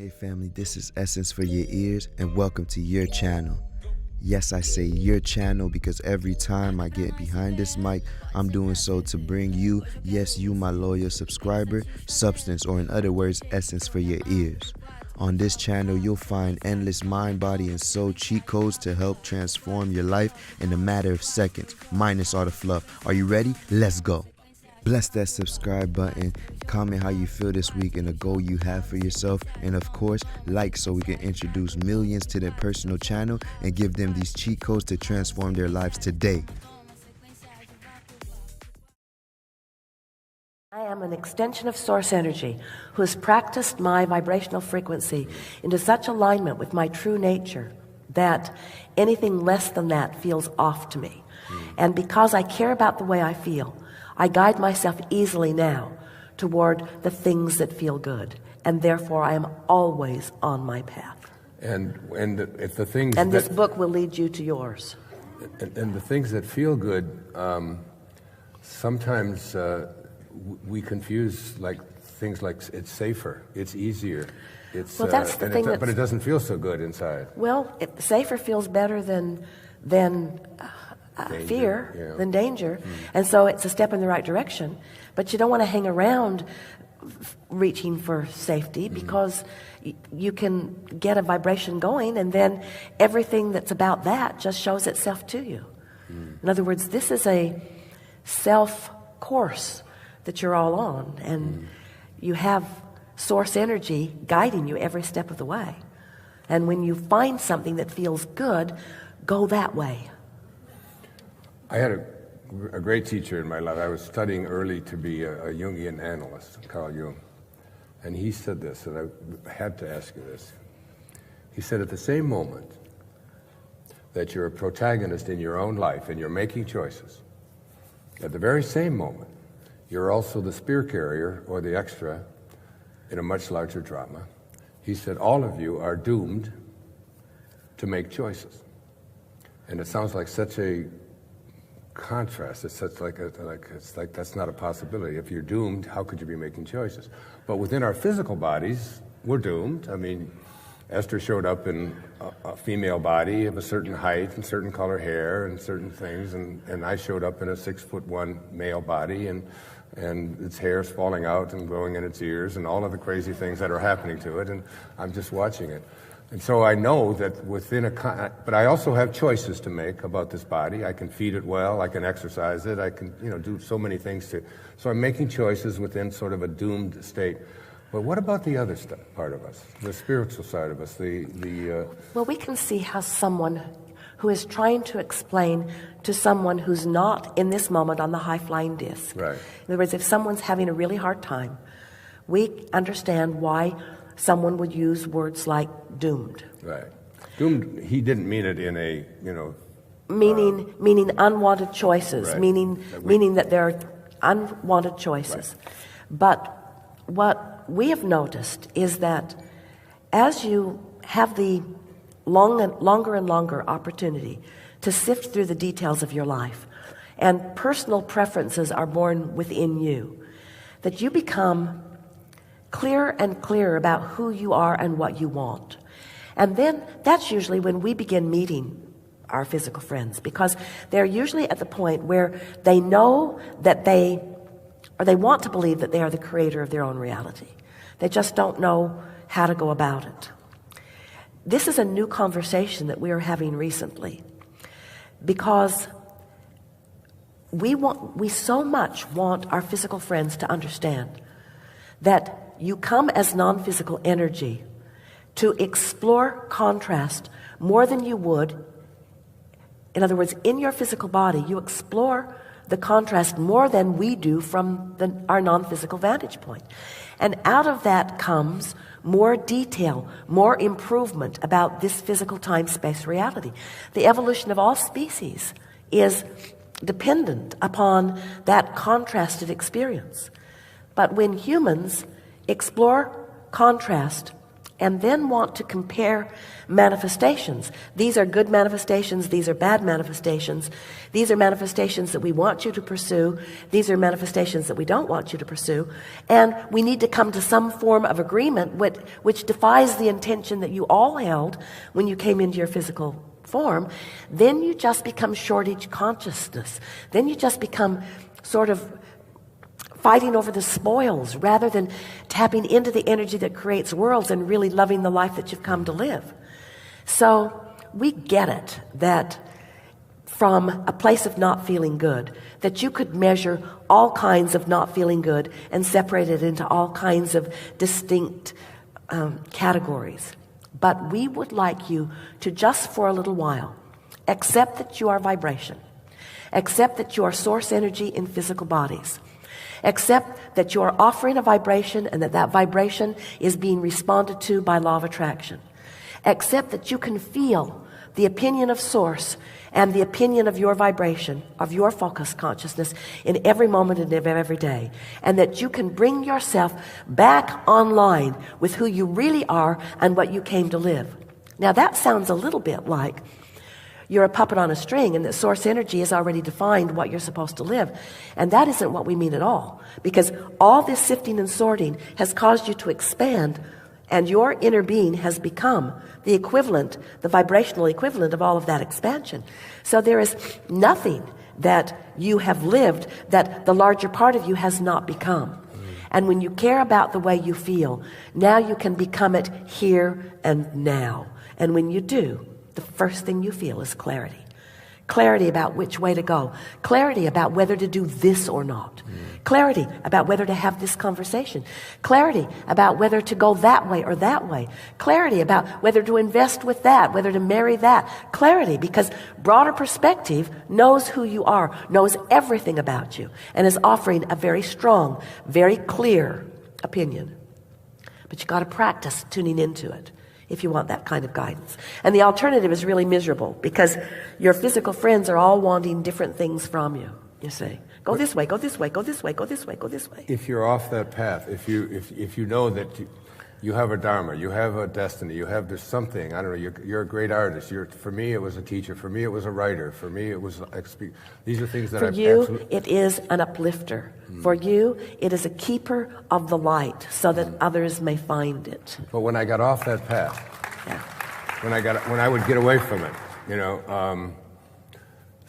Hey family, this is Essence for Your Ears, and welcome to your channel. Yes, I say your channel because every time I get behind this mic, I'm doing so to bring you, yes, you my loyal subscriber, substance, or in other words, essence for your ears. On this channel, you'll find endless mind, body, and soul cheat codes to help transform your life in a matter of seconds, minus all the fluff. Are you ready? Let's go. Bless that subscribe button, comment how you feel this week and the goal you have for yourself, and of course, like so we can introduce millions to their personal channel and give them these cheat codes to transform their lives today. I am an extension of source energy who has practiced my vibrational frequency into such alignment with my true nature that anything less than that feels off to me. And because I care about the way I feel, I guide myself easily now toward the things that feel good, and therefore I am always on my path. And if the things and this book will lead you to yours. And the things that feel good, sometimes we confuse things like it's safer, it's easier, it's well, that's the thing but it doesn't feel so good inside. Well, safer feels better than fear, than danger. And so it's a step in the right direction, but you don't want to hang around reaching for safety because you can get a vibration going and then everything that's about that just shows itself to you. In other words, this is a self course that you're all on, and you have source energy guiding you every step of the way. And when you find something that feels good, go that way. I had a great teacher in my life. I was studying early to be a Jungian analyst, Carl Jung. And he said this, and I had to ask you this. He said, at the same moment that you're a protagonist in your own life and you're making choices, at the very same moment, you're also the spear carrier or the extra in a much larger drama. He said, all of you are doomed to make choices. And it sounds like such a contrast. It's such it's like that's not a possibility. If you're doomed, how could you be making choices? But within our physical bodies, we're doomed. I mean, Esther showed up in a female body of a certain height and certain color hair and certain things, and I showed up in a 6'1" male body, and its hair's falling out and growing in its ears and all of the crazy things that are happening to it, and I'm just watching it. And so I know that but I also have choices to make about this body. I can feed it well, I can exercise it, I can, do so many things so I'm making choices within sort of a doomed state. But what about the other part of us, the spiritual side of us, Well, we can see how someone who is trying to explain to someone who's not in this moment on the high-flying disc. Right. In other words, if someone's having a really hard time, we understand why someone would use words like doomed. Right. Doomed, he didn't mean it in a, Meaning unwanted choices, right. meaning that there are unwanted choices. Right. But what we have noticed is that as you have the longer and longer opportunity to sift through the details of your life, and personal preferences are born within you, that you become clearer and clearer about who you are and what you want. And then that's usually when we begin meeting our physical friends, because they're usually at the point where they know that they want to believe that they are the creator of their own reality. They just don't know how to go about it. This is a new conversation that we are having recently, because we so much want our physical friends to understand that you come as non-physical energy to explore contrast more than you would. In other words, in your physical body, you explore the contrast more than we do from our non-physical vantage point. And out of that comes more detail, more improvement about this physical time-space reality. The evolution of all species is dependent upon that contrasted experience. But when humans explore contrast and then want to compare manifestations. These are good manifestations. These are bad manifestations. These are manifestations that we want you to pursue. These are manifestations that we don't want you to pursue. And we need to come to some form of agreement which defies the intention that you all held when you came into your physical form. Then you just become shortage consciousness. Then you just become sort of fighting over the spoils rather than tapping into the energy that creates worlds and really loving the life that you've come to live. So we get it that from a place of not feeling good, that you could measure all kinds of not feeling good and separate it into all kinds of distinct categories. But we would like you to just for a little while accept that you are vibration, accept that you are source energy in physical bodies, accept that you are offering a vibration and that vibration is being responded to by law of attraction. Accept that you can feel the opinion of source and the opinion of your vibration, of your focused consciousness in every moment and every day. And that you can bring yourself back online with who you really are and what you came to live. Now that sounds a little bit like you're a puppet on a string and that source energy has already defined what you're supposed to live. And that isn't what we mean at all. Because all this sifting and sorting has caused you to expand, and your inner being has become the equivalent, the vibrational equivalent of all of that expansion. So there is nothing that you have lived that the larger part of you has not become. And when you care about the way you feel, now you can become it here and now. And when you do, the first thing you feel is clarity. Clarity about which way to go. Clarity about whether to do this or not. Clarity about whether to have this conversation. Clarity about whether to go that way or that way. Clarity about whether to invest with that, whether to marry that. Clarity, because broader perspective knows who you are, knows everything about you, and is offering a very strong, very clear opinion. But you got to practice tuning into it if you want that kind of guidance. And the alternative is really miserable because your physical friends are all wanting different things from you. You see, go this way, go this way, go this way, go this way, go this way. If you're off that path, if you know that you have a dharma, you have a destiny, there's something, I don't know, you're a great artist. For me, it was a teacher. For me, it was a writer. For me, it was these are things that For you, it is an uplifter. For you, it is a keeper of the light so that others may find it. But when I got off that path, when I would get away from it,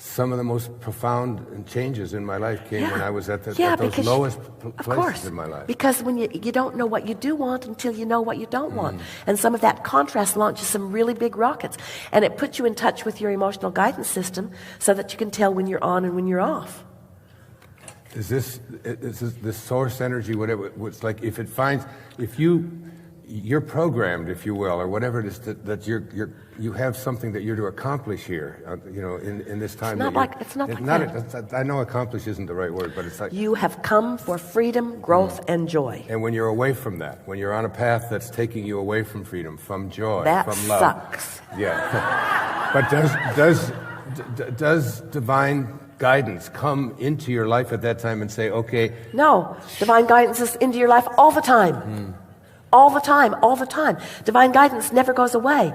some of the most profound changes in my life came when I was at those lowest places in my life. Because when you don't know what you do want until you know what you don't want. And some of that contrast launches some really big rockets. And it puts you in touch with your emotional guidance system so that you can tell when you're on and when you're off. Is this source energy, whatever it's like, if you're programmed, if you will, or whatever it is that you have something that you're to accomplish here, in this time. It's not like that. I know accomplish isn't the right word, but it's like you have come for freedom, growth, and joy. And when you're away from that, when you're on a path that's taking you away from freedom, from joy, that from love, sucks. Yeah. But does divine guidance come into your life at that time and say, okay? No, divine guidance is into your life all the time. All the time, all the time. Divine guidance never goes away.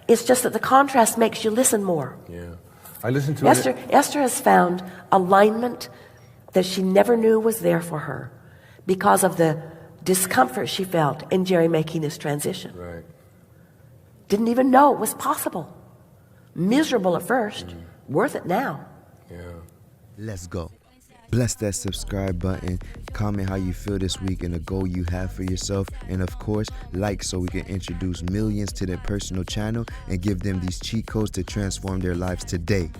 It's just that the contrast makes you listen more. Yeah. I listened to Esther has found alignment that she never knew was there for her because of the discomfort she felt in Jerry making his transition. Right. Didn't even know it was possible. Miserable at first, worth it now. Yeah. Let's go. Bless that subscribe button, comment how you feel this week and the goal you have for yourself, and of course, like so we can introduce millions to their personal channel and give them these cheat codes to transform their lives today.